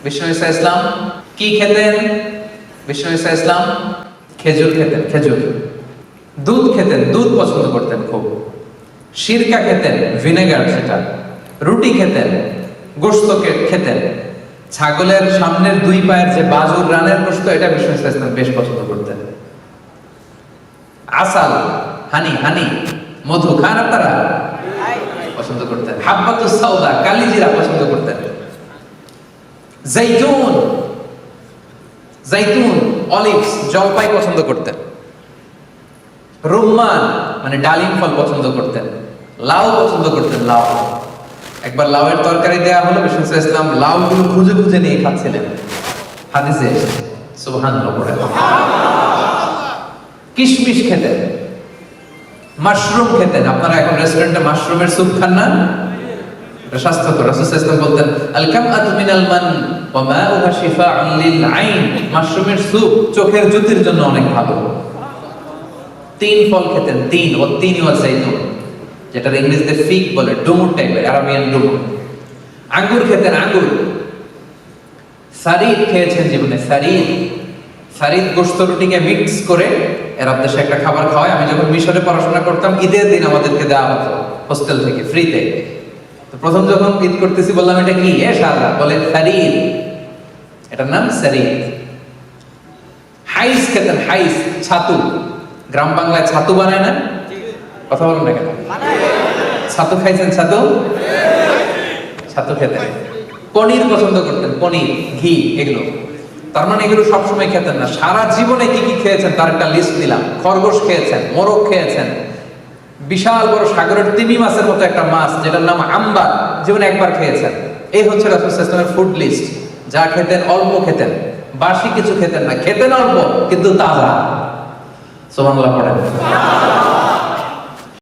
বিষ্ণু ঈসা ইসলাম কি খেতেন? বিষ্ণু ঈসা ইসলাম খেজুর খেতেন, খেজুর। দুধ খেতেন, দুধ পছন্দ করতেন খুব। সিরকা খেতেন, ভিনেগার সেটা। রুটি খেতেন, গোশত খেতেন। ছাগলের সামনের দুই পায়ের যে বাজুর রানের গোশত, এটা বিষ্ণু ঈসা ইসলাম বেশ পছন্দ করতেন। আসাল, হানি, হানি, মধু খান আপনারা? পছন্দ করতেন। হাব্বাতুস সাউদা, কালিজিরা পছন্দ করতেন। জাইতুন, জাইতুন, অলিভস, জলপাই পছন্দ করতেন। রুম্মান মানে ডালিম ফল পছন্দ করতেন। লাউ পছন্দ করতেন, লাউ। একবার লাউয়ের তরকারি দেয়া হলো, বিষ্ণু ইসলাম লাউগুলো খুঁজে খুঁজে নিয়ে খাচ্ছিলেন। হাদিসে এসেছে, সুবহানাল্লাহ পড়ে। কিশমিশ খেতেন, মাশরুম খেতেন। আপনারা এখন রেস্টুরেন্টে মাশরুমের স্যুপ খান না? স্বাস্থ্যকর। রাসূল সাল্লাল্লাহু আলাইহি ওয়াসাল্লাম বলতেন, আল কামআতু মিনাল মান ওয়া মাউহা শিফাউন লিল আইন। মাশরুমের স্যুপ চোখের জ্যোতির জন্য অনেক ভালো। তিন ফল খেতেন, তিন, ও তিন ওয়া জাইতুন, যেটা ইংরেজিতে ফিগ বলে, ডুমুর টাইপের, আরাবিয়ান ডুমুর। আঙ্গুর খেতেন, আঙ্গুর। সারিদ খেয়েছেন জীবনে, সারিদ। সারিদ গোশত রুটিকে মিক্স করে এরা দেশে একটা খাবার খাওয়ায়। আমি যখন মিশরে পড়াশোনা করতাম, ঈদের দিন আমাদেরকে দেওয়া হতো হোস্টেল থেকে ফ্রিতে। তো প্রথম যখন ঈদ করতেছি বললাম, এটা কি? শালা বলে সারিদ, এটার নাম সারিদ। হাইস খেতেন, হাইস, ছাতু। গ্রাম বাংলায় ছাতু বানায় না? কথা বলেন না কেন? ছাতু খাইছেন? ছাতু, ছাতু খেতেন। পনির পছন্দ করতেন, পনির, ঘি, এগুলো। তার মানে এগুলো সবসময় খেতেন না, সারা জীবনে কি কি খেয়েছেন তার একটা লিস্ট দিলাম। খরগোশ খেয়েছেন, মোরগ খেয়েছেন, বিশাল বড় সাগরের তিমি মাছের মতো একটা মাছ যেটার নাম আম্বার, জীবনে একবার খেয়েছেন। এই হচ্ছে রাসূল সাল্লাল্লাহু আলাইহি ওয়াসাল্লামের ফুড লিস্ট। যা খেতেন অল্প খেতেন, বাসি কিছু খেতেন না, খেতেন অল্প কিন্তু তাজা। সুবহানাল্লাহ পড়েন।